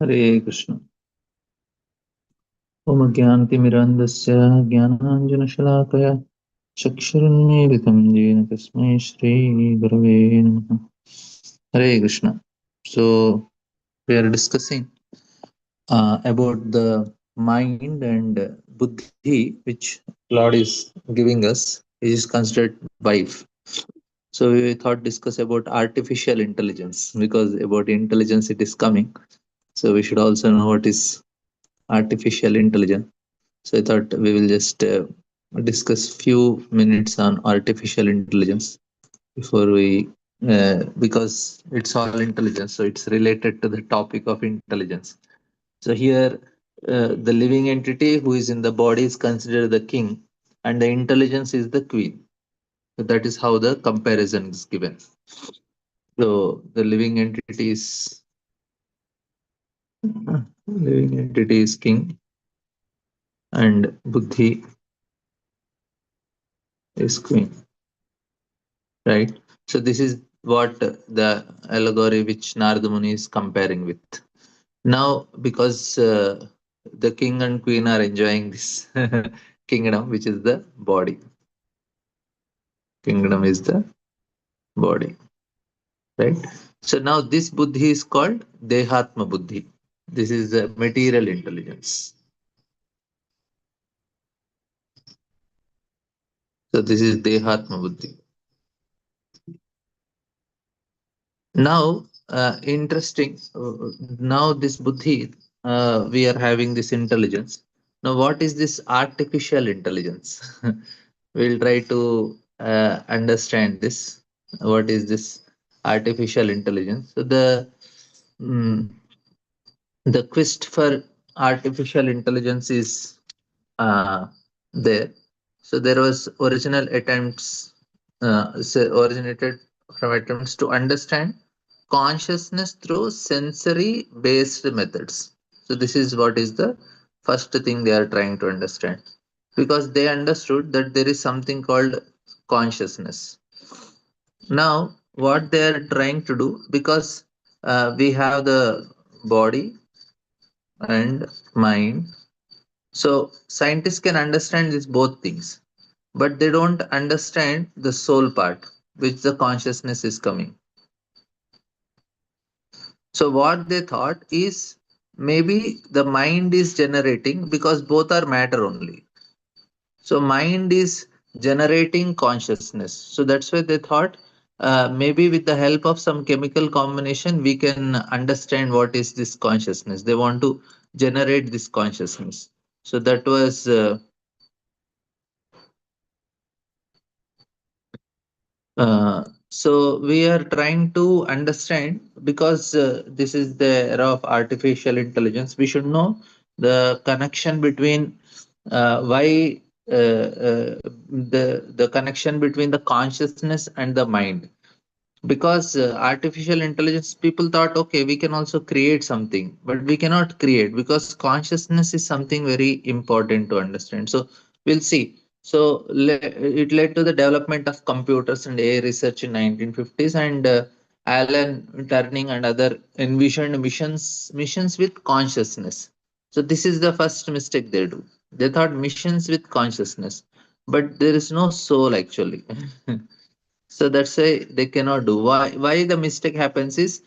Hare Krishna. Om Gyanatimirandasya Jnananjanashalakaya Chakshurunmilitam Jena Tasmai Shri Gurave Namaha. Hare Krishna. So we are discussing about the mind and buddhi, which Lord is giving us, is considered wife. So we thought discuss about artificial intelligence, because about intelligence it is coming. So we should also know what is artificial intelligence. So I thought we will just discuss few minutes on artificial intelligence before we, because it's all intelligence, so it's related to the topic of intelligence. So here, the living entity who is in the body is considered the king, and the intelligence is the queen. So that is how the comparison is given. So the living entity is king, and buddhi is queen, right? So this is what the allegory which Narada Muni is comparing with. Now, because the king and queen are enjoying this kingdom, which is the body. Kingdom is the body, right? So now this buddhi is called Dehatma Buddhi. This is the material intelligence. So this is Dehatma Buddhi. Now, interesting. Now this buddhi, we are having this intelligence. Now, what is this artificial intelligence? We'll try to understand this. What is this artificial intelligence? So mm, the quest for artificial intelligence is uh, there. So there was original attempts, originated from attempts to understand consciousness through sensory based methods. So this is what is the first thing they are trying to understand, because they understood that there is something called consciousness. Now what they are trying to do, because we have the body and mind, so scientists can understand these both things, but they don't understand the soul part, which the consciousness is coming. So what they thought is, maybe the mind is generating, because both are matter only. So mind is generating consciousness. So that's why they thought, maybe with the help of some chemical combination we can understand what is this consciousness. They want to generate this consciousness. So that was so we are trying to understand, because this is the era of artificial intelligence. We should know the connection between why the connection between the consciousness and the mind. Because artificial intelligence, people thought, okay, we can also create something, but we cannot create, because consciousness is something very important to understand. So we'll see. So it led to the development of computers and AI research in 1950s, and Alan Turing and other envisioned missions with consciousness. So this is the first mistake they do. They thought missions with consciousness, but there is no soul actually. So that's why they cannot do. Why the mistake happens is,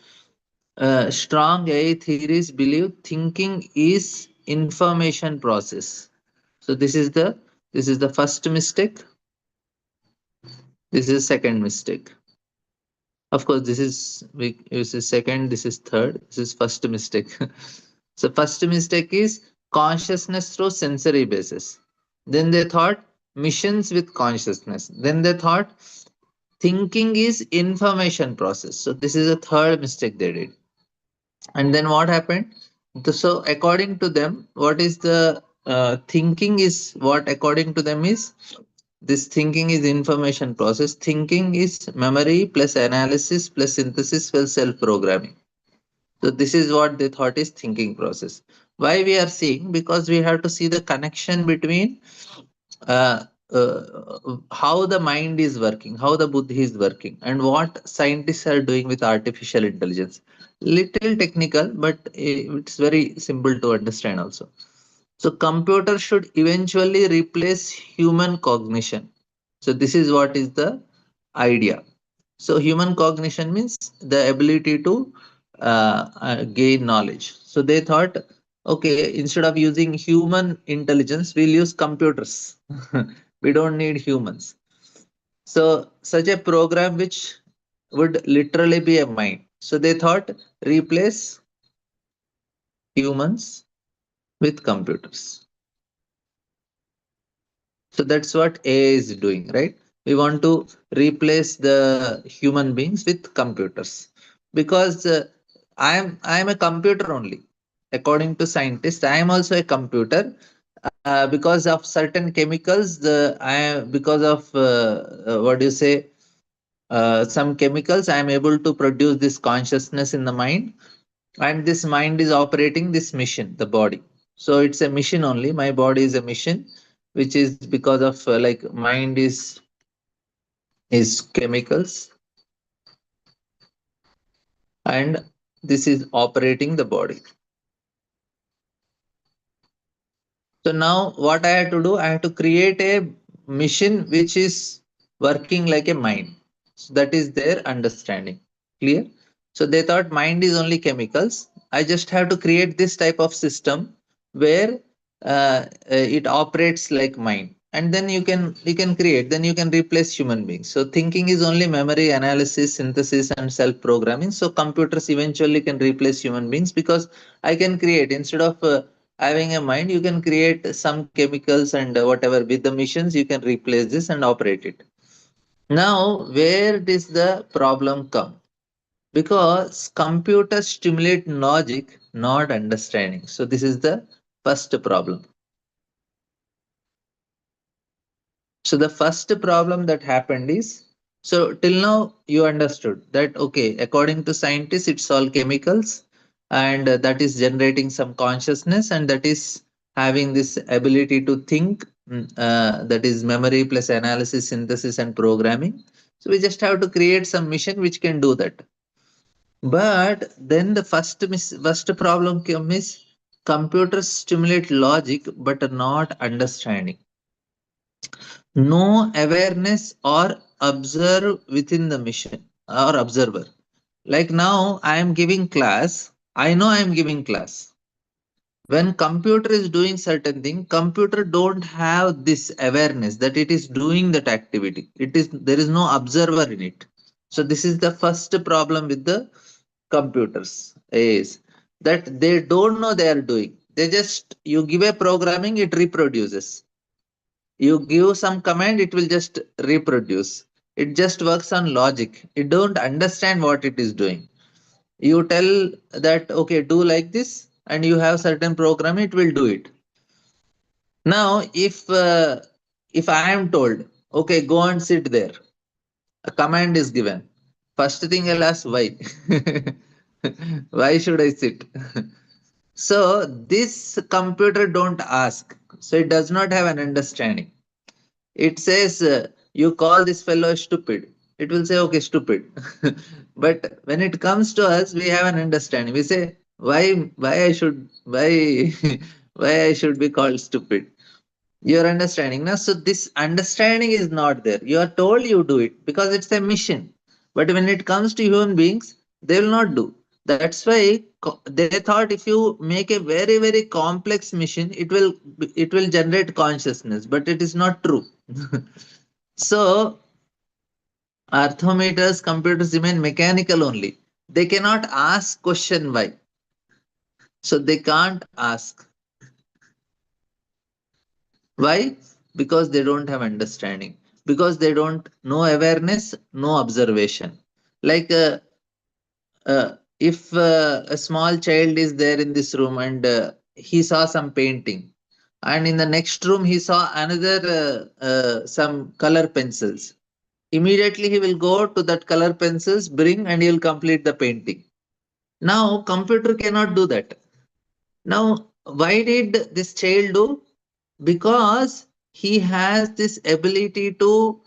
strong AI theories believe thinking is information process. So this is the first mistake. This is second mistake. Of course, this is second. This is third. This is first mistake. So first mistake is consciousness through sensory basis. Then they thought missions with consciousness. Then they thought thinking is information process. So this is a third mistake they did. And then what happened? So according to them, what is the thinking is, what according to them is, this thinking is information process. Thinking is memory plus analysis plus synthesis plus self programming. So this is what they thought is thinking process. Why we are seeing? Because we have to see the connection between how the mind is working, how the buddhi is working, and what scientists are doing with artificial intelligence. Little technical, but it's very simple to understand also. So, computer should eventually replace human cognition. So, this is what is the idea. So, human cognition means the ability to gain knowledge. So, they thought, okay, instead of using human intelligence, we'll use computers. We don't need humans. So, such a program which would literally be a mind. So, they thought replace humans with computers. So that's what AI is doing, right? We want to replace the human beings with computers because I am a computer only. According to scientists, I am also a computer because of certain chemicals. Because of what do you say? Some chemicals, I am able to produce this consciousness in the mind, and this mind is operating this machine, the body. So it's a machine only. My body is a machine, which is because of like mind is chemicals, and this is operating the body. So now what I have to do, I have to create a machine which is working like a mind. So that is their understanding. Clear? So they thought mind is only chemicals. I just have to create this type of system where it operates like mind. And then you can create, then you can replace human beings. So thinking is only memory, analysis, synthesis, and self-programming. So computers eventually can replace human beings because I can create instead of having a mind, you can create some chemicals and whatever with the machines, you can replace this and operate it. Now, where does the problem come? Because computers stimulate logic, not understanding. So, this is the first problem. So the first problem that happened is, so till now you understood that okay, according to scientists, it's all chemicals, and that is generating some consciousness, and that is having this ability to think. That is memory plus analysis, synthesis, and programming. So we just have to create some mission which can do that. But then the first problem is computers stimulate logic but not understanding. No awareness or observe within the mission or observer. Like now I am giving class, I know I am giving class. When computer is doing certain thing, computer don't have this awareness that it is doing that activity. It is, there is no observer in it. So this is the first problem with the computers is that they don't know they are doing. They just, you give a programming, it reproduces. You give some command, it will just reproduce. It just works on logic. It don't understand what it is doing. You tell that okay, do like this, and you have certain program, it will do it. Now if I am told okay, go and sit there, a command is given, first thing I'll ask why. Why should I sit? So this computer don't ask, so it does not have an understanding. It says you call this fellow stupid, it will say okay, stupid. But when it comes to us, we have an understanding. We say why I should, why why I should be called stupid. You're understanding now. So this understanding is not there. You are told you do it because it's a mission. But when it comes to human beings, they will not do. That's why they thought if you make a very very complex mission, it will generate consciousness. But it is not true. So arthometers, computers remain mechanical only. They cannot ask question why. So they can't ask. Why? Because they don't have understanding. Because they don't know awareness, no observation. Like if a small child is there in this room and he saw some painting, and in the next room he saw another some color pencils. Immediately he will go to that color pencils, bring, and he will complete the painting. Now computer cannot do that. Now why did this child do? Because he has this ability to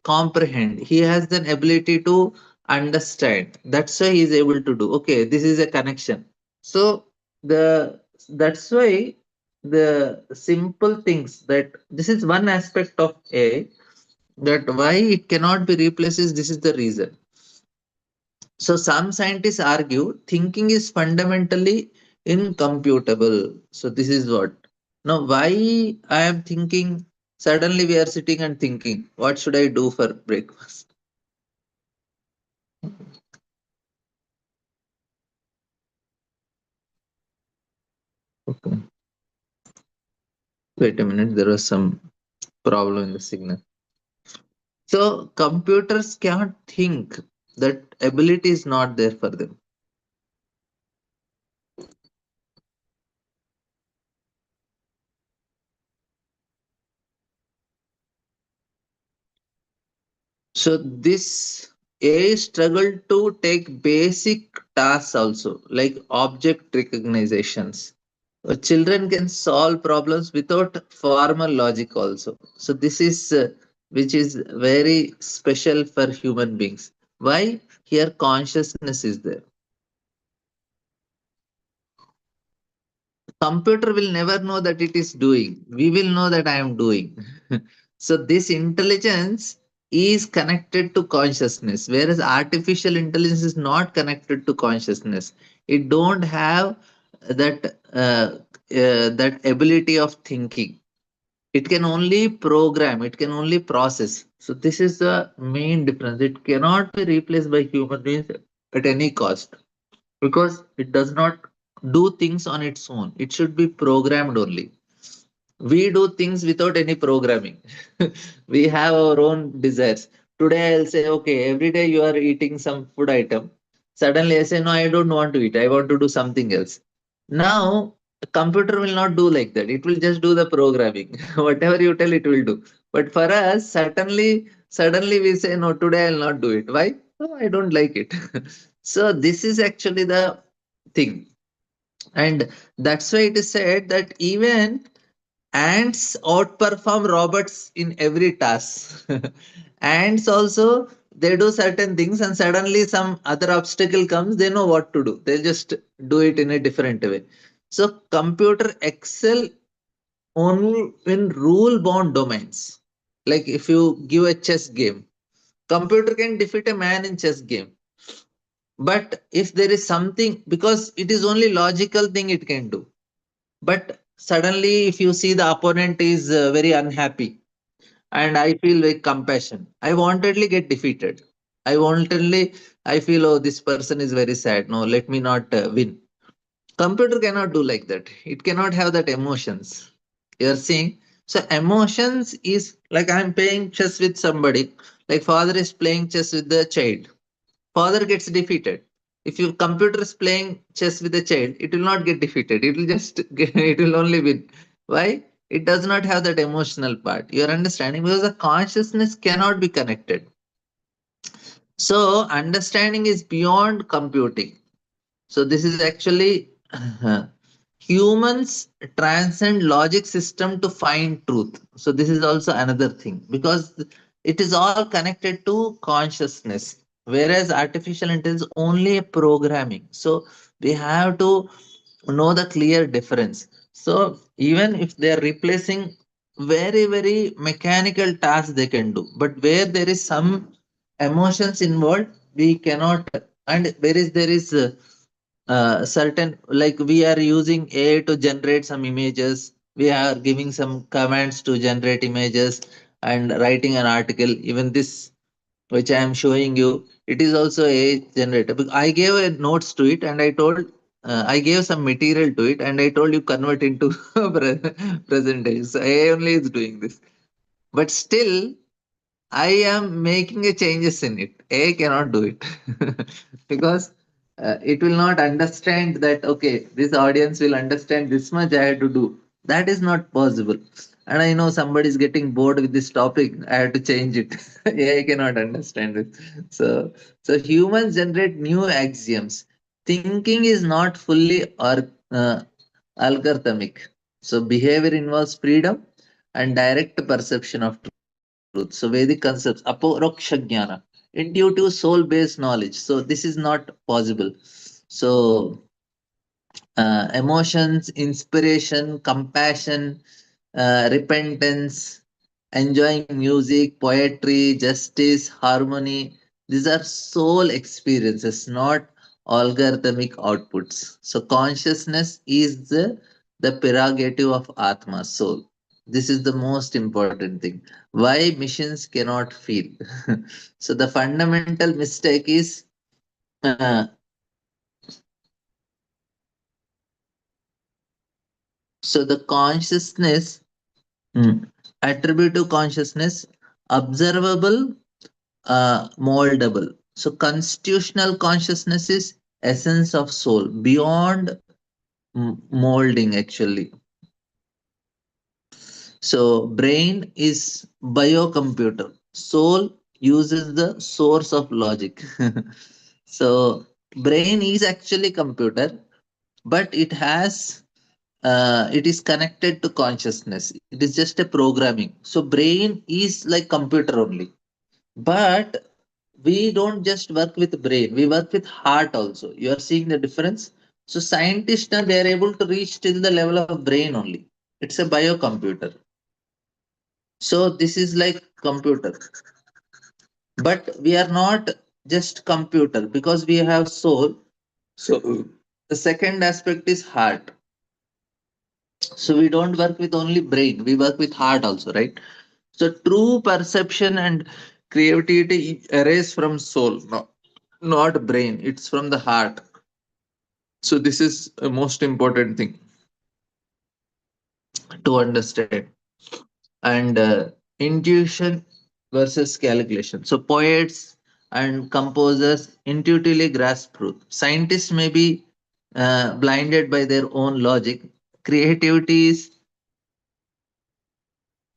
comprehend. He has the ability to understand. That's why he is able to do. Okay, this is a connection. So the that's why the simple things, that this is one aspect of A, that why it cannot be replaced is this is the reason. So some scientists argue thinking is fundamentally incomputable. So this is what. Now why I am thinking, suddenly we are sitting and thinking, what should I do for breakfast? Okay. Wait a minute, there was some problem in the signal. So computers can't think. That ability is not there for them. So this AI struggled to take basic tasks also, like object recognitions. Children can solve problems without formal logic also. So this is which is very special for human beings. Why? Here consciousness is there. Computer will never know that it is doing. We will know that I am doing. So this intelligence is connected to consciousness, whereas artificial intelligence is not connected to consciousness. It don't have that that ability of thinking. It can only program, it can only process. So this is the main difference. It cannot be replaced by human beings at any cost, because it does not do things on its own. It should be programmed only. We do things without any programming. We have our own desires. Today I'll say, okay, every day you are eating some food item. Suddenly I say, no, I don't want to eat. I want to do something else. Now, a computer will not do like that. It will just do the programming. Whatever you tell, it will do. But for us, suddenly we say, no, today I'll not do it. Why? Oh, I don't like it. So this is actually the thing. And that's why it is said that even ants outperform robots in every task. Ants also, they do certain things and suddenly some other obstacle comes, they know what to do. They just do it in a different way. So computer excel only in rule bound domains. Like if you give a chess game, computer can defeat a man in chess game. But if there is something, because it is only logical thing it can do. But suddenly if you see the opponent is very unhappy, and I feel like compassion, I wantedly get defeated. I wantedly, I feel, oh, this person is very sad, no, let me not win. Computer cannot do like that. It cannot have that emotions. You're seeing. So emotions is like I'm playing chess with somebody, like father is playing chess with the child. Father gets defeated. If your computer is playing chess with a child, it will not get defeated. It will just it will only win. Why? It does not have that emotional part. You're understanding, because the consciousness cannot be connected. So understanding is beyond computing. So this is actually humans transcend logic system to find truth. So this is also another thing, because it is all connected to consciousness, whereas artificial intelligence only a programming. So we have to know the clear difference. So even if they are replacing very mechanical tasks, they can do, but where there is some emotions involved, we cannot. And whereas there is certain, like we are using AI to generate some images, we are giving some commands to generate images and writing an article. Even this which I am showing you, it is also AI generated. I gave a notes to it and I told, I gave some material to it and I told you convert into presentation. So AI only is doing this. But still, I am making a changes in it. AI cannot do it because it will not understand that. Okay, this audience will understand this much. I have to do. That is not possible. And I know somebody is getting bored with this topic. I have to change it. AI cannot understand it. So, so humans generate new axioms. Thinking is not fully or algorithmic. So behavior involves freedom, and direct perception of truth. So Vedic concepts, aporoksha jnana, intuitive soul-based knowledge. So this is not possible. So emotions, inspiration, compassion, repentance, enjoying music, poetry, justice, harmony. These are soul experiences, not algorithmic outputs. So consciousness is the prerogative of Atma, soul. This is the most important thing. Why machines cannot feel? So the fundamental mistake is uh, so the consciousness. Attribute to consciousness, observable, moldable. So constitutional consciousness is essence of soul beyond molding actually. So brain is biocomputer. Soul uses the source of logic. So brain is actually computer, but it is connected to consciousness. It is just a programming. So brain is like computer only. But we don't just work with brain, we work with heart also. You are seeing the difference. So scientists now they are able to reach till the level of brain only. It's a biocomputer. So this is like computer. But we are not just computer because we have soul. So the second aspect is heart. So we don't work with only brain, we work with heart also, right? So true perception and creativity arise from soul, not brain. It's from the heart. So this is a most important thing to understand. And intuition versus calculation. So poets and composers intuitively grasp truth. Scientists may be blinded by their own logic. Creativity is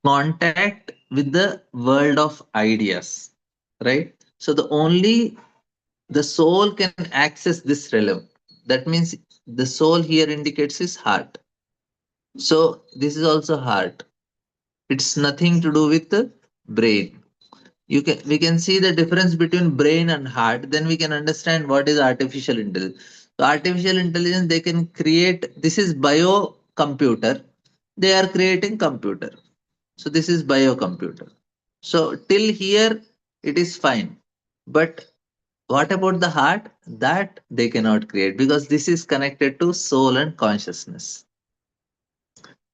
contact with the world of ideas, right? So the soul can access this realm. That means the soul here indicates his heart. So this is also heart. It's nothing to do with the brain. We can see the difference between brain and heart. Then we can understand what is artificial intelligence. So artificial intelligence they can create. This is bio computer. They are creating computer. So this is biocomputer. So till here it is fine. But what about the heart? That they cannot create because this is connected to soul and consciousness.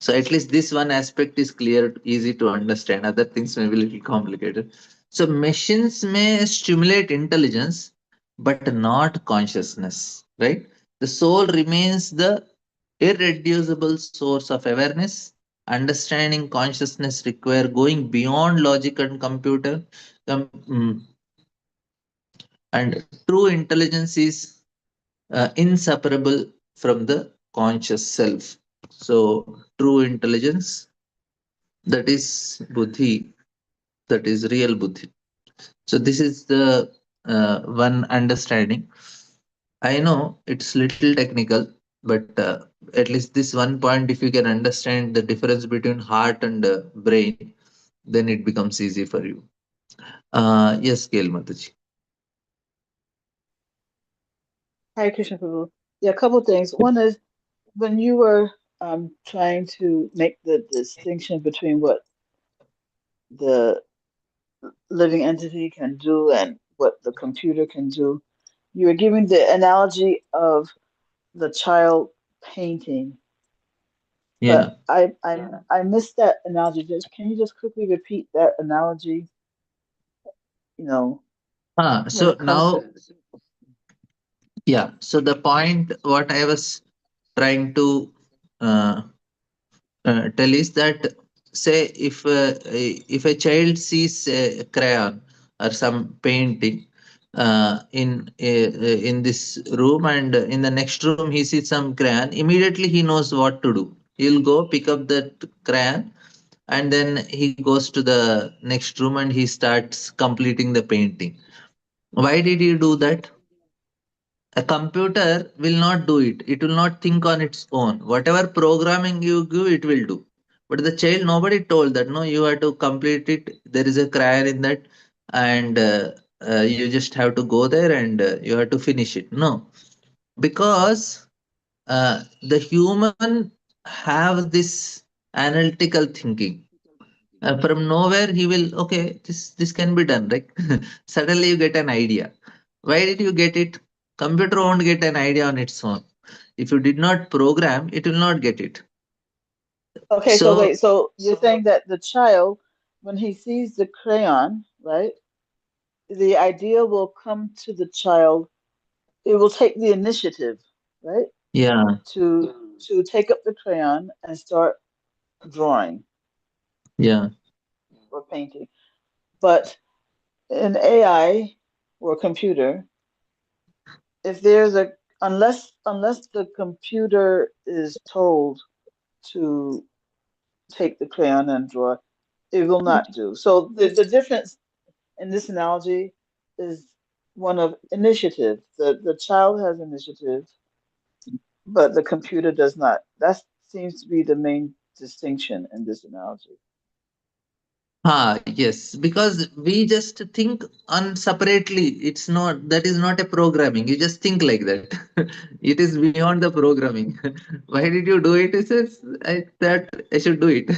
So at least this one aspect is clear, easy to understand. Other things may be a little complicated. So machines may stimulate intelligence, but not consciousness, right? The soul remains the irreducible source of awareness. Understanding consciousness require going beyond logic and computer. And true intelligence is inseparable from the conscious self. So true intelligence, that is buddhi, that is real buddhi. So this is the one understanding. I know it's little technical, but at least this one point, if you can understand the difference between heart and brain, then it becomes easy for you. Yes, Gail Mataji. Hare Krishna Prabhu. Yeah, a couple things. One is when you were trying to make the distinction between what the living entity can do and what the computer can do, you were giving the analogy of the child painting, but Yeah. I missed that analogy. Just can you just quickly repeat that analogy? You know, when So it comes now, to yeah. So the point what I was trying to uh, tell is that, say if a child sees a crayon or some painting in this room, and in the next room he sees some crayon, immediately he knows what to do. He'll go pick up that crayon, and then he goes to the next room and he starts completing the painting. Why did he do that? A computer will not do it. It will not think on its own. Whatever programming you give, it will do. But the child, nobody told that no, you have to complete it. There is a crayon in that, and you just have to go there and you have to finish it. No, because the human have this analytical thinking. From nowhere, he will okay. This can be done. Right? Suddenly, you get an idea. Why did you get it? Computer won't get an idea on its own. If you did not program, it will not get it. Okay, so So wait, so you're saying that the child, when he sees the crayon, right, the idea will come to the child. It will take the initiative, right, yeah, to take up the crayon and start drawing yeah. or painting. But in AI or computer, if there's a unless the computer is told to take the crayon and draw, it will not do. So the difference in this analogy is one of initiative. The child has initiative, but the computer does not. That seems to be the main distinction in this analogy. Yes, because we just think on separately. It's not that is not a programming. You just think like that. It is beyond the programming. Why did you do it? It says I that I should do it.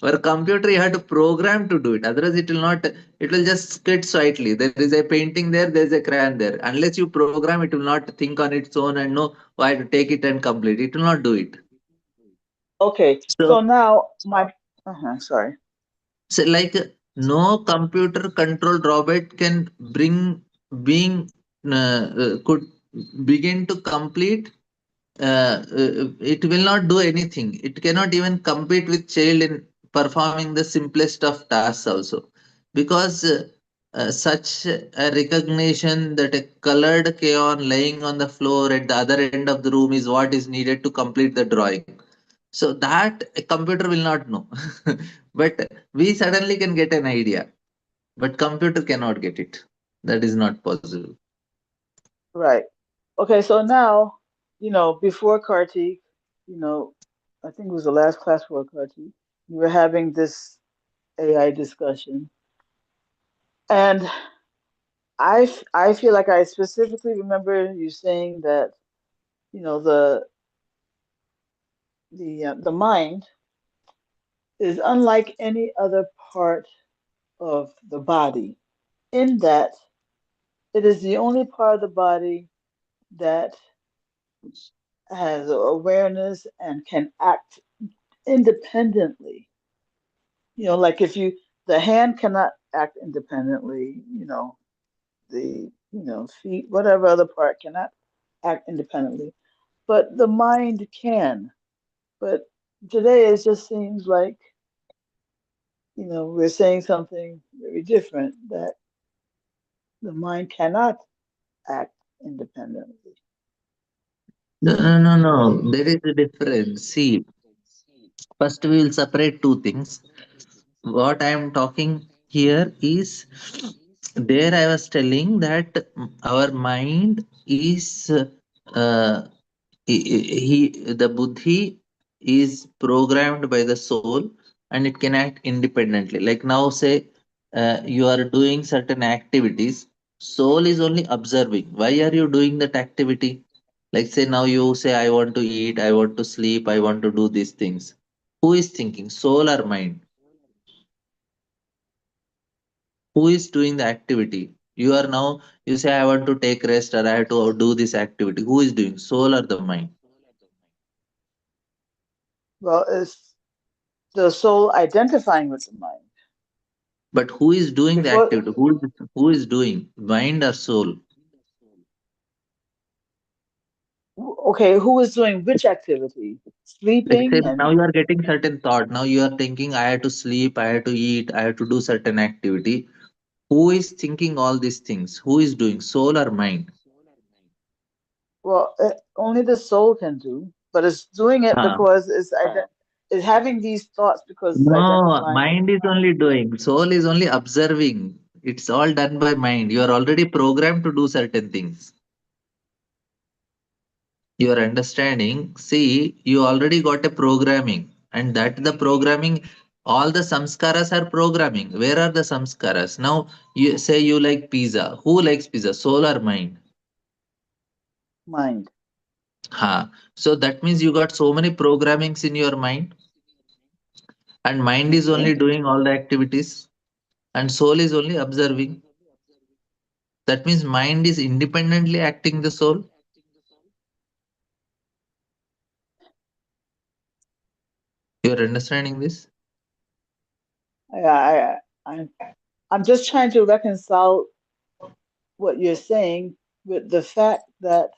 For a computer, you have to program to do it. Otherwise, it will not. It will just get slightly. There is a painting there. There is a crayon there. Unless you program, it will not think on its own and know why to take it and complete. It will not do it. Okay, So so now my sorry. so like no computer controlled robot can bring being could begin to complete it will not do anything. It cannot even compete with child in performing the simplest of tasks also because such a recognition that a colored crayon laying on the floor at the other end of the room is what is needed to complete the drawing. So that a computer will not know. But we suddenly can get an idea, but computer cannot get it. That is not possible. Right. Okay, so now, before Kartik, I think it was the last class for Kartik, we were having this AI discussion. And I feel like I specifically remember you saying that, the mind is unlike any other part of the body in that it is the only part of the body that has awareness and can act independently. Like if the hand cannot act independently, the feet, whatever other part cannot act independently, but the mind can. But today it just seems like, we're saying something very different, that the mind cannot act independently. No, no, no, no. There is a difference. See, first we will separate two things. What I am talking here is there I was telling that our mind is the buddhi is programmed by the soul and it can act independently. Like now, say you are doing certain activities, soul is only observing. Why are you doing that activity? Like say now you say, I want to eat, I want to sleep, I want to do these things. Who is thinking, soul or mind? Who is doing the activity? You are now, you say, I want to take rest or I have to do this activity. Who is doing, soul or the mind? Well, it's the soul identifying with the mind. But who is doing the Before, activity? Who is doing, mind or soul? okay, who is doing which activity? Like say Sleeping now and you are getting certain thought. Now you are thinking, I have to sleep, I have to eat, I have to do certain activity. Who is thinking all these things? Who is doing, soul or mind? well, only the soul can do, but it's doing it Huh. because it's having these thoughts because it's No, identifying with mind the is mind. only doing, soul is only observing. It's all done by mind. You are already programmed to do certain things. You are understanding. See, you already got a programming. and that the programming, all the samskaras are programming. Where are the samskaras? Now you say you like pizza. Who likes pizza? Soul or mind? Mind. Ha. So that means you got so many programmings in your mind, and mind is only Okay. doing all the activities, and soul is only observing. That means mind is independently acting the soul. You're understanding this? I'm I'm just trying to reconcile what you're saying with the fact that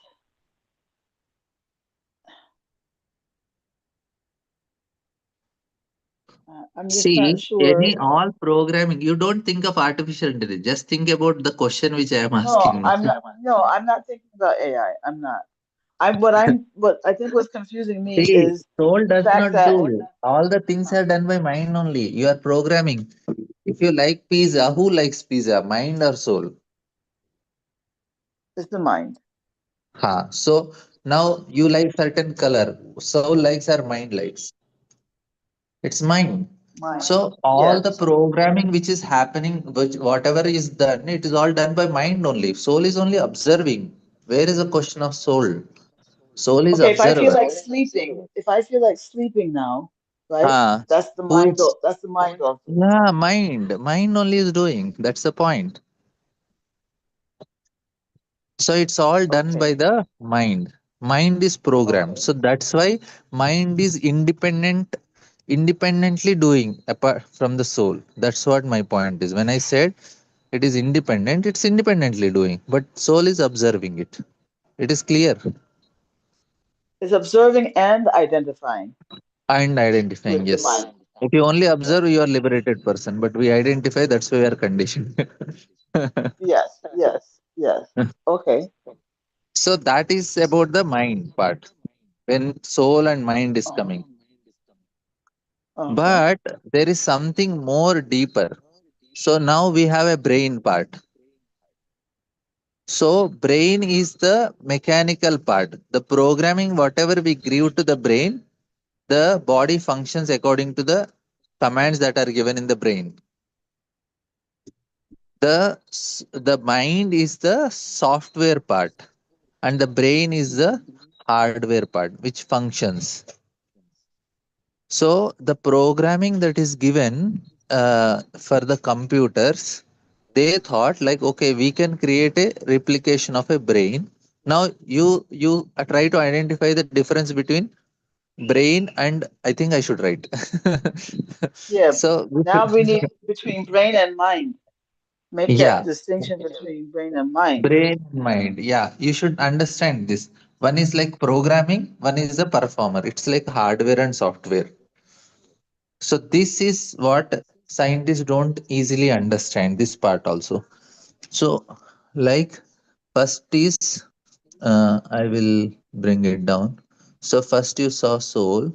I'm just not See, sure. any all programming, you don't think of artificial intelligence. Just think about the question which I am No, asking now. I'm not. No, I'm not thinking about AI. I'm not. What I think what's confusing me See, is soul the does fact not that do. All the things uh, are done by mind only. You are programming. If you like pizza, who likes pizza? Mind or soul? it's the mind. Ha. So now you like certain color. Soul likes or mind likes? It's mind. Mind. So all the Yes. programming which is happening, which whatever is done, it is all done by mind only. Soul is only observing. Where is the question of soul? Soul is Okay, if I feel observer. like sleeping, if I feel like sleeping now, right? Ah, That's the who mind. is? That's the mind also. Yeah, mind. Mind only is doing. That's the point. So it's all done by Okay. the mind. Mind is programmed. Okay. So that's why mind is independently doing apart from the soul. That's what my point is. When I said it is independent, it's independently doing, but soul is observing it. It is clear It's observing and identifying and identifying. with the Yes. mind. If you only Yeah. observe, you are liberated person. But we identify. That's why we are conditioned. Yes. Yes. Yes. Okay. So that is about the mind part when soul and mind is Oh. coming. Okay. But there is something more deeper. So now we have a brain part. So brain is the mechanical part. The programming, whatever we give to the brain, the body functions according to the commands that are given in the brain. The mind is the software part, and the brain is the hardware part which functions. So the programming that is given for the computers, they thought like, okay, we can create a replication of a brain. Now you try to identify the difference between brain and, I think I should write. Yeah. So Now we need between brain and mind. Make that yeah, distinction between brain and mind. brain and mind. Yeah, you should understand this. One is like programming, one is the performer. It's like hardware and software. So this is what scientists don't easily understand, this part also. So like first is I will bring it down. So first you saw soul,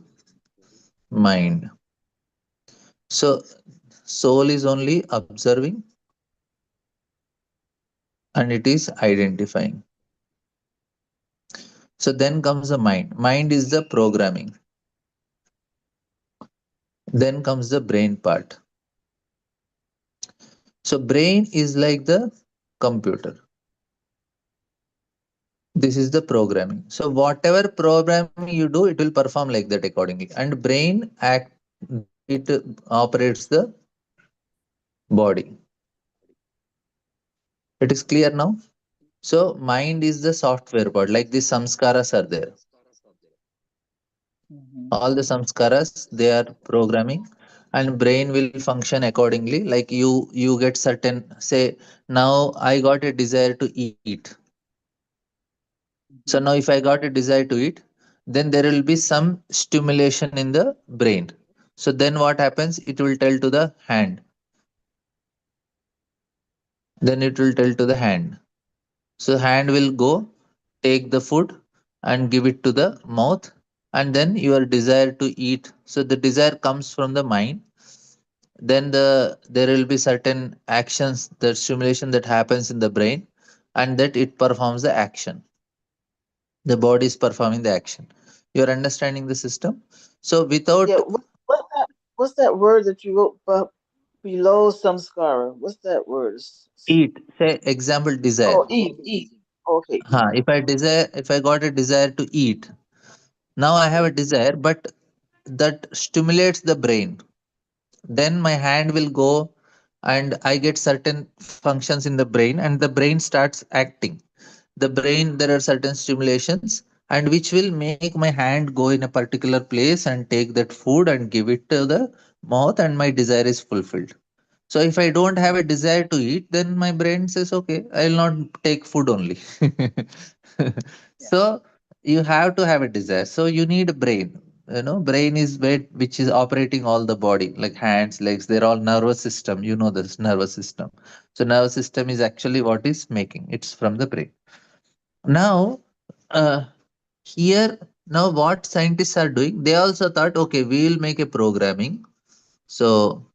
mind. So soul is only observing and it is identifying. So then comes the mind. Mind is the programming. Then comes the brain part. So brain is like the computer. This is the programming. So whatever programming you do, it will perform like that accordingly. And brain act, it operates the body. It is clear now. So mind is the software part. Like the samskaras are there. Hmm. All the samskaras they are programming, and brain will function accordingly. Like you get certain, say now I got a desire to eat. So now Hmm. if I got a desire to eat, then there will be some stimulation in the brain. So then what happens? It will tell to the hand. Then it will tell to the hand. So hand will go take the food and give it to the mouth, and then your desire to eat. So the desire comes from the mind. Then there will be certain actions, the stimulation that happens in the brain, and that it performs the action. The body is performing the action. You're understanding the system. So Yeah. without What's that word that you wrote below samskara? What's that word? eat, say example desire. Oh, eat, eat. Okay, eat. If I desire, if I got a desire to eat, now I have a Okay. desire, but that stimulates the brain. Then my hand will go and I get certain functions in the brain, and the brain starts acting. The brain, there are certain stimulations, and which will make my hand go in a particular place and take that food and give it to the mouth, and my desire is fulfilled. So if I don't have a desire to eat, then my brain says, okay, I'll not take food only. Yeah. So you have to have a desire. So you need a brain. Brain is where which is operating all the body, like hands, legs. They're all nervous system. You know this nervous system. So nervous system is actually what is making. It's from the brain. Now, uh, here now what scientists are doing, they also thought, okay, we will make a programming. So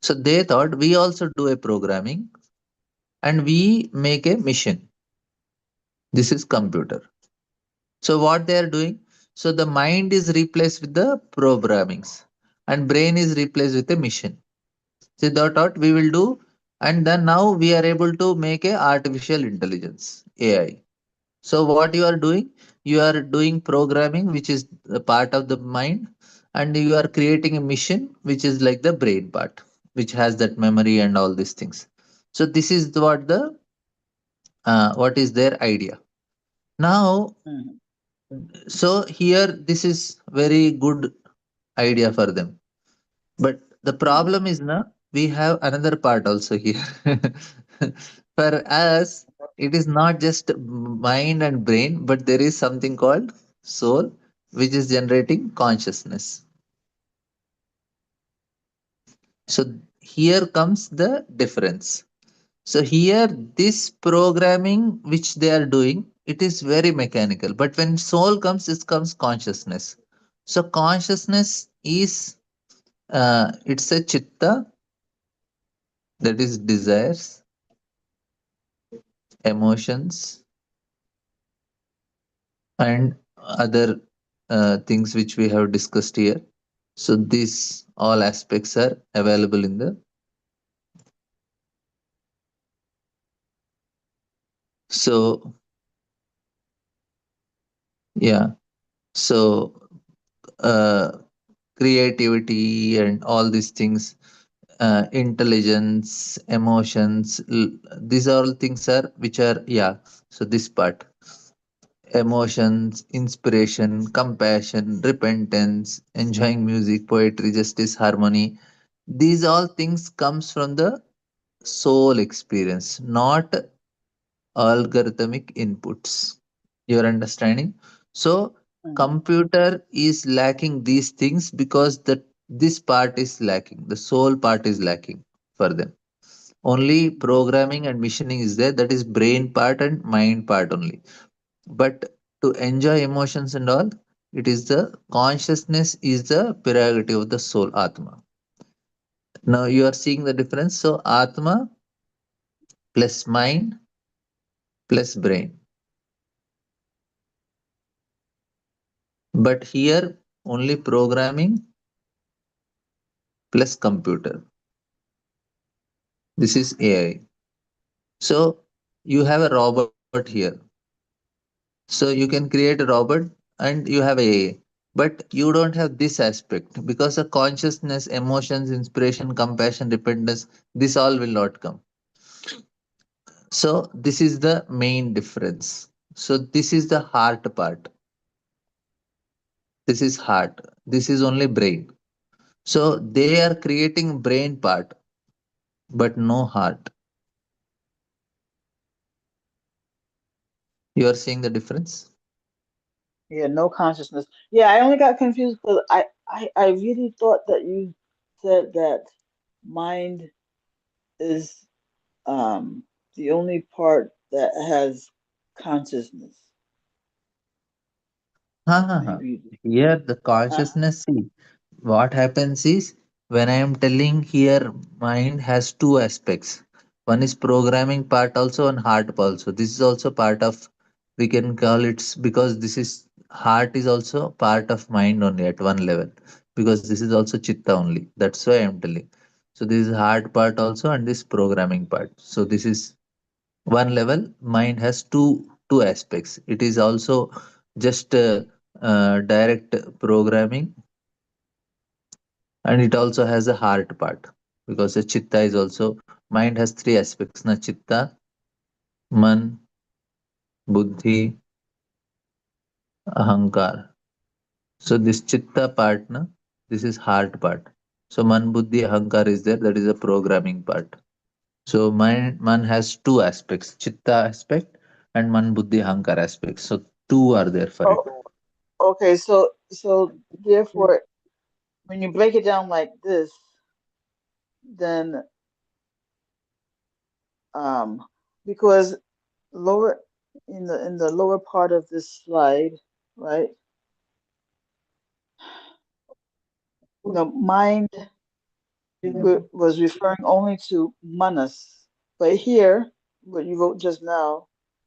so they thought we also do a programming and we make a machine. This is computer. So what they are doing? So the mind is replaced with the programmings and brain is replaced with a machine. So they thought we will do, and then now we are able to make a artificial intelligence AI. So what you are doing? You are doing programming, which is a part of the mind, and you are creating a machine, which is like the brain part, which has that memory and all these things. So this is what is their idea. Now, Mhm. so here this is very good idea for them. But the Mhm. problem is now we have another part also here. For us, it is not just mind and brain, but there is something called soul, which is generating consciousness. So here comes the difference. So here, this programming which they are doing, it is very mechanical. But when soul comes, it comes consciousness. So consciousness is it's a chitta, that is desires, emotions, and other things which we have discussed here. So these all aspects are available in the. So yeah. So uh, creativity and all these things, intelligence, emotions, these all things are which are, yeah. So this part, emotions, inspiration, compassion, repentance, enjoying music, poetry, justice, harmony, these all things comes from the soul experience, not algorithmic inputs. You're understanding? So Mhm. computer is lacking these things because this part is lacking, the soul part is lacking for them. Only programming and machining is there, that is brain part and mind part only. But to enjoy emotions and all, it is the consciousness is the prerogative of the soul, atma. Now you are seeing the difference. So atma plus mind plus brain. But here only programming plus computer. This is AI. So you have a robot here. So you can create a robot and you have AI. But you don't have this aspect because of consciousness, emotions, inspiration, compassion, repentance, this all will not come. So this is the main difference. So this is the heart part. This is heart. This is only brain. So they are creating brain part, but no heart. You are seeing the difference? Yeah, no consciousness. Yeah, I only got confused because I really thought that you said that mind is um the only part that has consciousness. Ha, But ha, ha. maybe you did. Here the Huh? consciousness, see, what happens is when I am telling here mind has two aspects. One is programming part also and heart also. This is also part of We can call it because this is heart is also part of mind only at one level, because this is also chitta only. That's why I'm telling. So this is heart part also and this programming part. So this is one level. Mind has two aspects. It is also just direct programming, and it also has a heart part, because the chitta is also, mind has three aspects na: chitta, man, buddhi, ahankar. So this chitta part na, this is heart part. So man, buddhi, ahankar is there, that is a programming part. So man has two aspects: chitta aspect and man, buddhi, ahankar aspects. So two are there for it. Oh, okay. So therefore, when you break it down like this, then um, because lower in the lower part of this slide, right? Mind was referring only to manas, but here, what you wrote just now,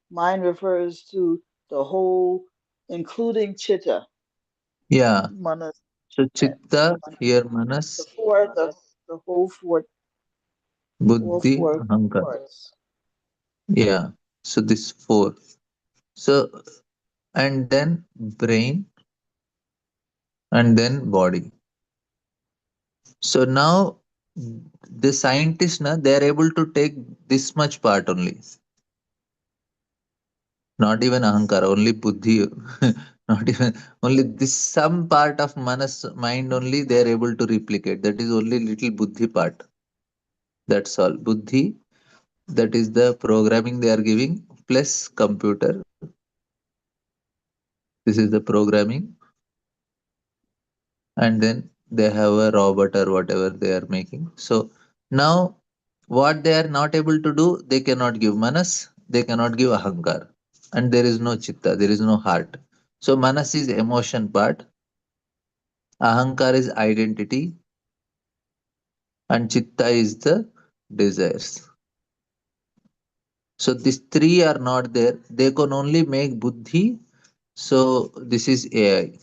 mind refers to the whole, including chitta, Yeah. manas, So and chitta manas, here, the manas, four, the whole buddhi, four ahankar. parts. Yeah. So this four. So and then brain and then body. So now the scientists na, they are able to take this much part only, not even ahankar, only buddhi, not even only this some part of manas mind only they are able to replicate. That is only little buddhi part. That's all. Buddhi, that is the programming they are giving, plus computer. This is the programming, and then they have a robot or whatever they are making. So now what they are not able to do, they cannot give manas, they cannot give ahankar, and there is no chitta, there is no heart. So manas is emotion part, ahankar is identity, and chitta is the desires. So these three are not there. They can only make buddhi. So this is AI.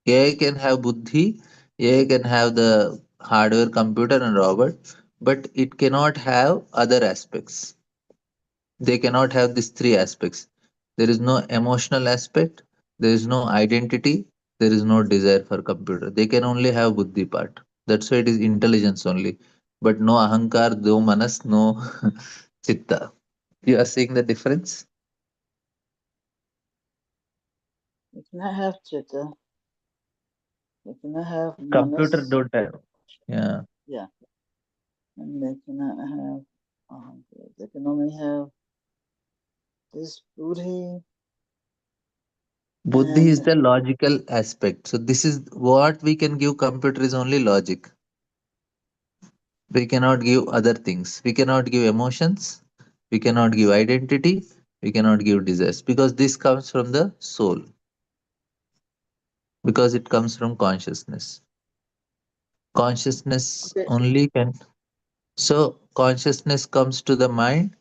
AI can have buddhi, AI can have the hardware, computer, and robot, but it cannot have other aspects. They cannot have these three aspects. There is no emotional aspect, there is no identity, there is no desire for computer. They can only have buddhi part. That's why it is intelligence only. But no ahankar, no manas, no chitta. You are seeing the difference? You cannot have chitta, you cannot have Computer manas, don't have. Yeah. yeah, and they cannot have, they can only have this buddhi Buddhi is and the logical aspect. So this is what we can give computer is only logic. We cannot give other things. We cannot give emotions. We cannot give identity. We cannot give desires, because this comes from the soul, because it comes from consciousness. Consciousness okay, only can. So consciousness comes to the mind,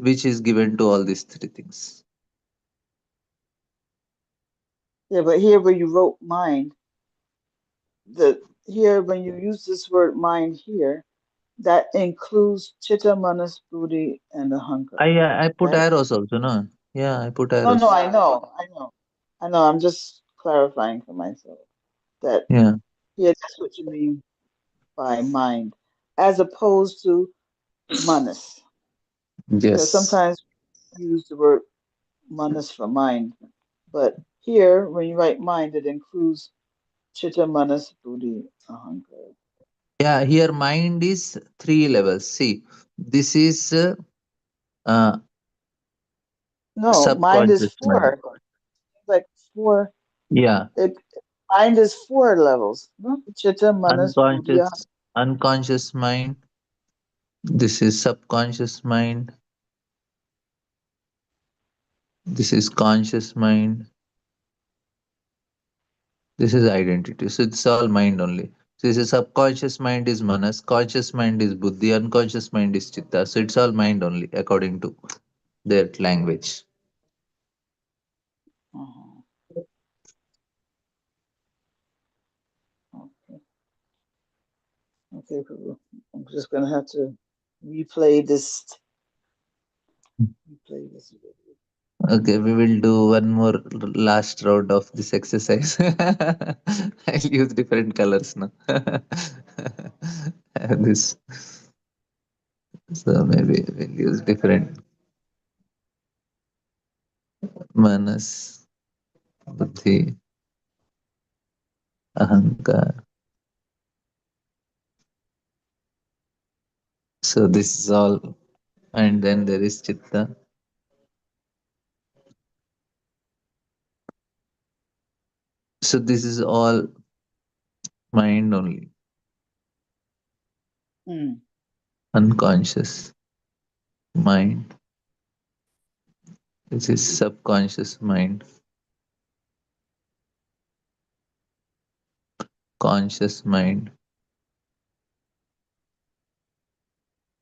which is given to all these three things. yeah, but here where you wrote mind, the here when you use this word mind here, that includes chitta, manas, buddhi, and the hunger, I put right? arrows also, no? Yeah, I put No, no, arrows. I know, I know, I know. I'm just clarifying for myself that Yeah. yeah, that's what you mean by mind, as opposed to manas, because Yes. sometimes we use the word manas for mind, but here when you write mind, it includes chitta, manas, buddhi, ahankara. Yeah, here mind is three levels. See, this is uh, No, mind is subconscious mind. four, like four. Yeah, It mind is four levels. No? Chitta, manas, buddhi. unconscious mind. This is subconscious mind. This is conscious mind. This is identity. So it's all mind only. So this is subconscious mind is manas, conscious mind is buddhi, unconscious mind is chitta. So it's all mind only according to. their language. Uh-huh. Okay. Okay, Prabhu. I'm just gonna have to replay this. Replay this video. Okay, we will do one more last round of this exercise. I'll use different colors now. This, so maybe we'll use different manas, buddhi, ahankar. So this is all, and then there is chitta. So this is all mind only, Mm. unconscious mind. This is subconscious mind, conscious mind,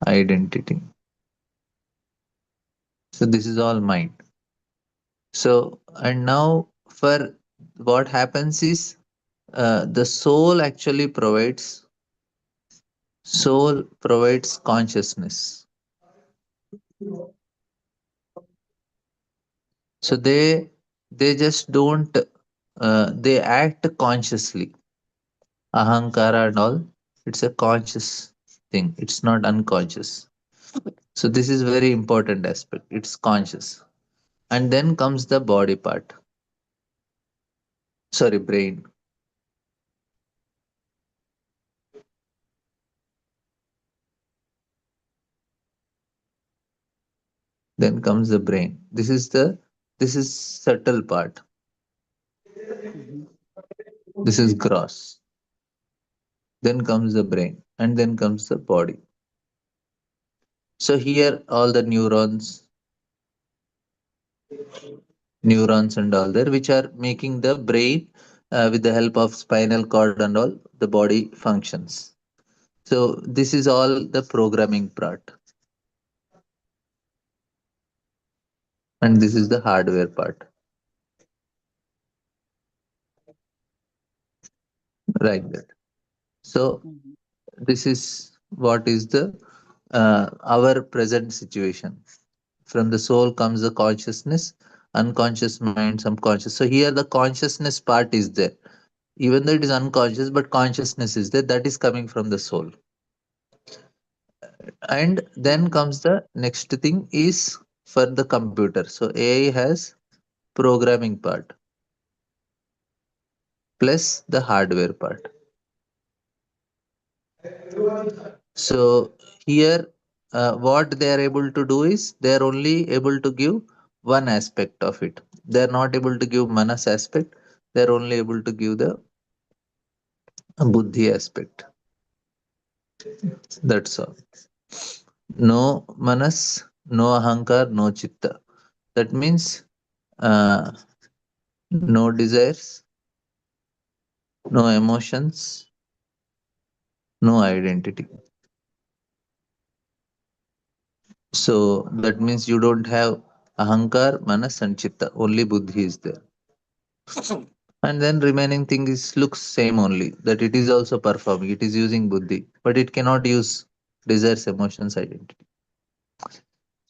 identity. So this is all mind. So, and now for what happens is the soul provides consciousness. So they just don't they act consciously. Ahankara and all, it's a conscious thing. It's not unconscious. So this is very important aspect. It's conscious. And then comes the body part. Sorry, brain. Then comes the brain. This is subtle part. Mm-hmm. This is gross. Then comes the brain, and then comes the body. So here all the neurons and all there, which are making the brain with the help of spinal cord and all the body functions. So this is all the programming part, and this is the hardware part, like that. So Mm-hmm. this is what is the our present situation. From the soul comes the consciousness, unconscious mind, subconscious. So here the consciousness part is there. Even though it is unconscious, but consciousness is there. That is coming from the soul. And then Mm-hmm. comes the next thing is for the computer. So AI has programming part plus the hardware part. So here, what they are able to do is they are only able to give one aspect of it. They are not able to give manas aspect. They are only able to give the buddhi aspect. That's all. No manas, no ahankar, no chitta. That means uh, no desires, no emotions, no identity. So that means you don't have ahankar, manas, and chitta. Only buddhi is there. And then remaining thing is looks same only. That it is also performing. It is using buddhi, but it cannot use desires, emotions, identity.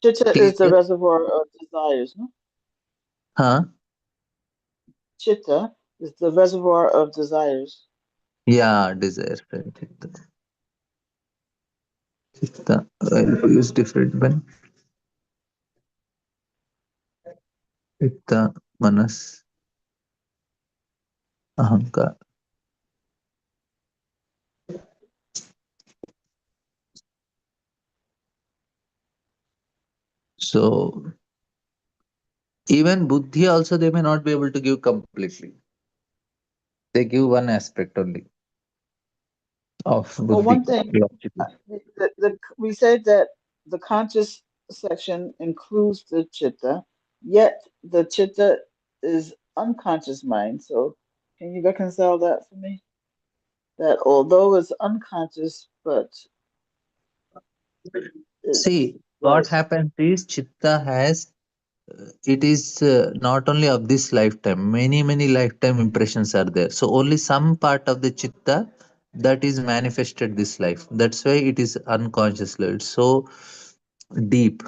Chitta is the Clear? reservoir of desires. No? Huh? Chitta is the reservoir of desires. Yeah, desires. Right. Chitta. I'll use different one. Chitta, manas, ahankar. So even buddhi also they may not be able to give completely. They give one aspect only of Well, buddhi. one thing Logically. we said that the conscious section includes the chitta, yet the chitta is unconscious mind. So, can you reconcile that for me? That although it's unconscious, but it, See, what Right. happens is chitta has it is not only of this lifetime, many lifetime impressions are there. So only some part of the chitta that is manifested this life. That's why it is unconsciously. It's so deep.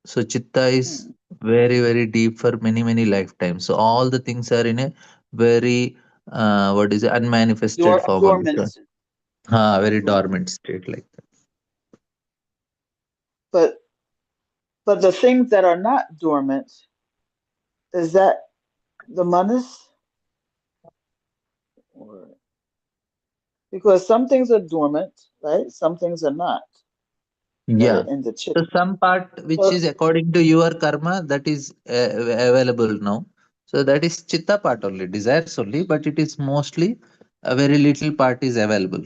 So chitta is Mm. very deep for many lifetimes. So all the things are in a very what is it, unmanifested form only. Dormant. So, very dormant state like that. But the things that are not dormant, is that the manas? Or, because some things are dormant, right? Some things are not that are Yeah. in the So chitta. some part which So is according to your karma that is available now. So that is chitta part only, desires only, but it is mostly a very little part is available.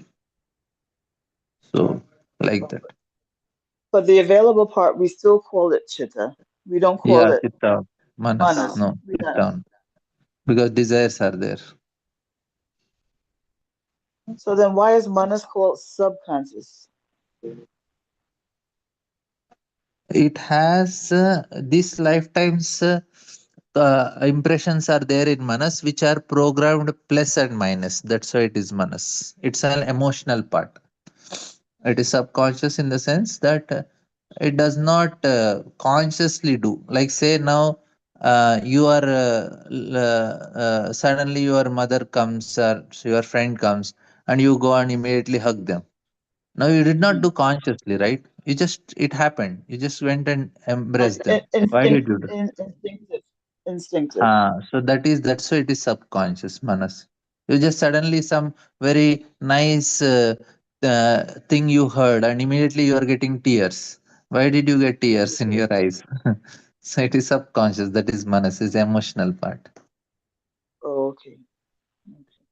So like that. but the available part, we still call it chitta. We don't call Yeah, it chitta, manas. manas. No, We don't. chitta. Because desires are there. So then why is manas called subconscious? It has these lifetimes impressions are there in manas which are programmed plus and minus. That's why it is manas. It's an emotional part. It is subconscious in the sense that it does not consciously do. Like say now you are suddenly your mother comes or your friend comes and you go and immediately hug them. Now you did not Mm. do consciously, right? You just it happened. You just went and Like embraced them. Why did you do? instinctive, instinctive. So that's why it is subconscious manas. You just suddenly some very nice thing you heard, and immediately you are getting tears. Why did you get tears in your eyes? So it is subconscious. That is manas, is emotional part. Oh, okay. Okay.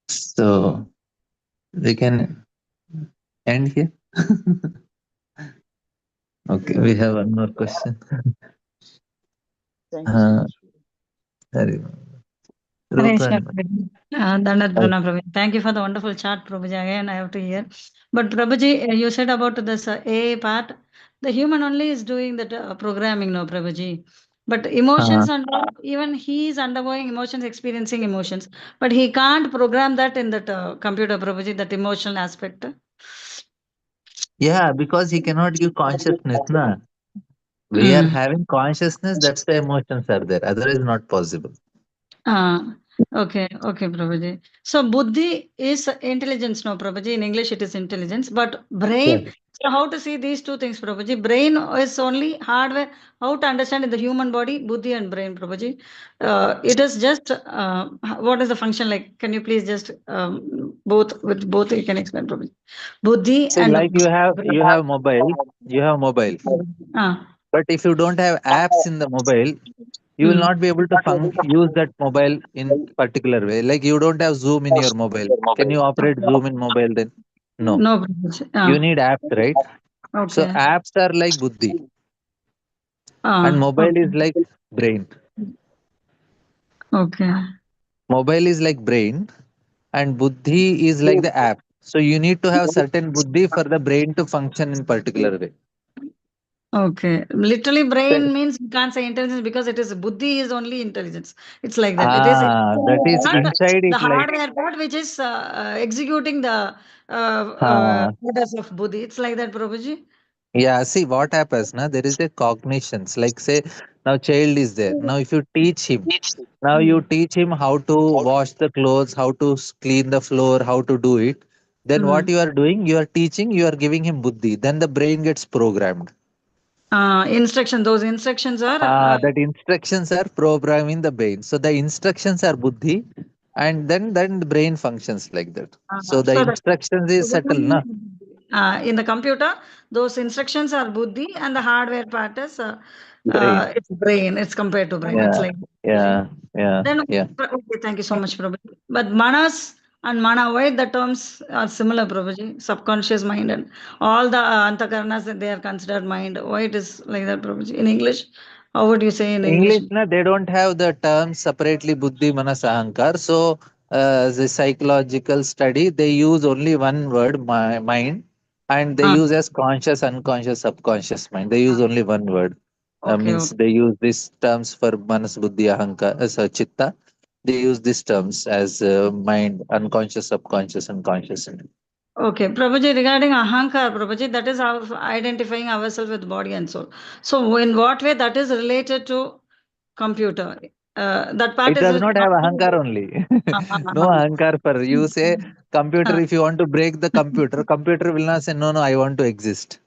So we can end here. Okay, we have one more question. Thank you so Uh, much. Hari- Arranged, Rupa. Dandat Pranam Prabhuji. Thank you for the wonderful chat, Prabhuji. Again, I have to hear. But Prabhuji, you said about this A part, the human only is doing that programming, no, Prabhuji. But emotions and all, even he is undergoing emotions, experiencing emotions. But he can't program that in that computer, Prabhuji, that emotional aspect. Yeah, because he cannot give consciousness, na. We are Mm. having consciousness, that's the emotions are there. Otherwise, not possible. Ah, okay, Prabhuji. So buddhi is intelligence, no, Prabhuji. In English, it is intelligence, but Yeah. brain. So how to see these two things, Prabhuji? Brain is only hardware. How to understand in the human body, buddhi and brain, Prabhuji? It is just what is the function like? Can you please just both with both you can explain, Prabhuji? Buddhi See, and like brain. you have mobile, Ah, but if you don't have apps in the mobile, you will mm. not be able to use that mobile in particular way. Like you don't have Zoom in your mobile. Can you operate Zoom in mobile then? No. No, Prabhuji. You Ah, need apps, right? So okay. apps are like buddhi, and Ah, mobile is like brain. okay. Mobile is like brain, and buddhi is like the app. So you need to have certain buddhi for the brain to function in particular way. Okay. Literally, So, brain means you can't say intelligence because it is buddhi is only intelligence. It's like that. It is that is not inside the it like hardware part which is executing the uh, orders of buddhi. It's like that, Prabhuji. yeah, see what happens now, there is a cognitions. Like say now child is there. Now if you teach him, now you Mm. teach him how to wash the clothes, how to clean the floor, how to do it. Then what Mm. you are doing, you are teaching, you are giving him buddhi. Then the brain gets programmed. Instruction. Those instructions are. That instructions are programming the brain. So the instructions are buddhi, and then the brain functions like that. So the So that instructions is subtle, na? in the computer, those instructions are buddhi, and the hardware part is Brain. it's brain. It's compared to brain. It's Yeah, like yeah, yeah, then. yeah. Okay, thank you so much, Prabhuji. But manas and mana, why the terms are similar, Prabhuji? Subconscious mind and all the antakarnas that they are considered mind. Why it is like that, Prabhuji? In English, how would you say in English? English, na, they don't have the term separately buddhi, manas, ahankar. So the psychological study, they use only one word, mind, and they Ah, use as conscious, unconscious, subconscious mind. They use only one word. okay, Means okay. they use these terms for manas, buddhi, ahankar, chitta. They use these terms as mind, unconscious, subconscious, and conscious. Okay, Prabhuji, regarding Ahankar, Prabhuji, that is our identifying ourselves with body and soul. So, in what way that is related to computer? That part It is does with not have ahankar only. No ahankar for you. Say computer, ah, if you want to break the computer, computer will not say no, no, I want to exist.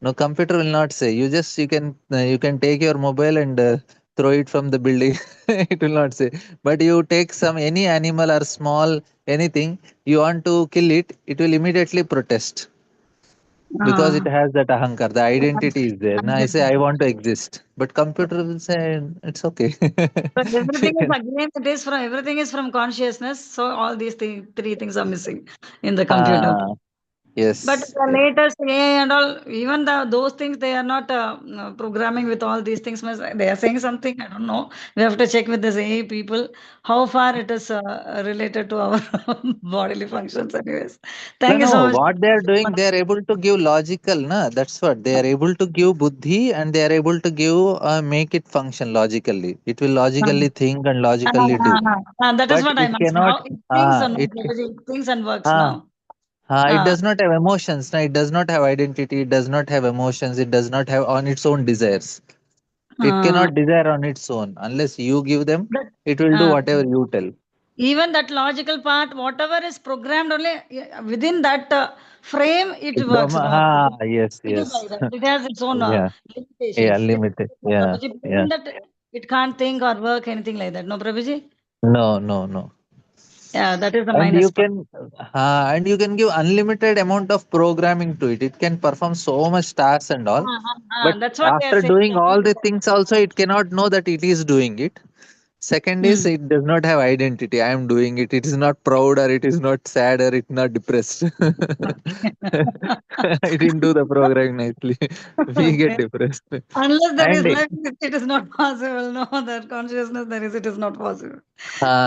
No, computer will not say. You can take your mobile and throw it from the building. It will not say. But you take some any animal or small anything, you want to kill it, it will immediately protest because it ah. has that ahankar. The identity is there. Now I say I want to exist, but computer will say it's okay. So You everything is can. again, it is from everything is from consciousness. So all these three things are missing in the computer. Ah, But yes, the yes. latest AI and all, even those things, they are not programming with all these things. They are saying something, I don't know. We have to check with this AI people how far it is related to our bodily functions. Anyways, No, thank you so no. much. What they are doing, they are able to give logical. Na, that's what they are able to give buddhi, and they are able to give make it function logically. It will logically think and logically do. That is But what it I'm asking. cannot. How it thinks or not? It. It thinks and works Ah, now. it Uh, does not have emotions. Na, it does not have identity. It does not have emotions. It does not have on its own desires. It uh, cannot desire on its own unless you give them. but, It will do uh, whatever you tell. even that logical part, whatever is programmed only within that frame, it works. Brahma. No, Ah, yes, it is yes. like that. It has its own Yeah, yeah. limitations. It, Limited. Yeah, yeah. beyond that, it can't think or work anything like that. No, Prabhuji? No, no, no. Yeah, that is the and minus you part. can and you can give unlimited amount of programming to it. It can perform so much tasks and all, but That's what they are after saying. doing all the things also it cannot know that it is doing it. Second is Hmm. it does not have identity. I am doing it. It is not proud or it is not sad or it is not depressed. It didn't do the programming nicely. We get Okay. depressed. Unless there is And life, it is not possible. No, that consciousness there is, it is not possible.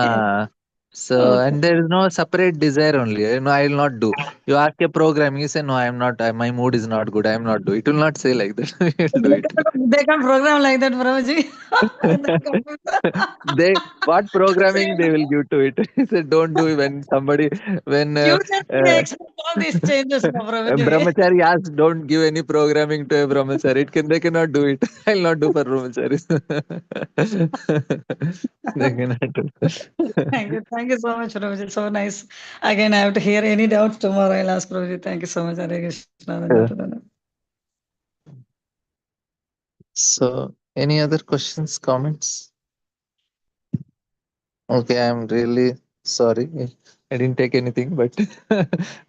Yeah. uh, so, Okay. and there is no separate desire only. No, I will not do. You ask a program, you say, no, I am not, my mood is not good, I am not do. It will not say like that. It will do it. They can program like that, Prabhuji. In the computer. They, what programming Same. they will give to it? Say, don't do it when somebody, when You just expect all these changes, no, a Prabhuji. brahmachari asks, don't give any programming to a brahmachari. They cannot do it. I will not do for brahmacharis. They cannot do. Thank you. Thank you so much, Prabhuji. So nice. Again, I have to hear any doubts tomorrow. I'll ask Prabhuji. Thank you so much. Hare Krishna. So, any other questions, comments? Okay, I'm really sorry. I didn't take anything, but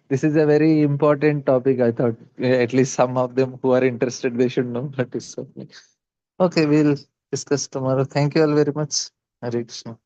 this is a very important topic. I thought at least some of them who are interested, they should know. But it's okay. Okay, we'll discuss tomorrow. Thank you all very much. Hare Krishna.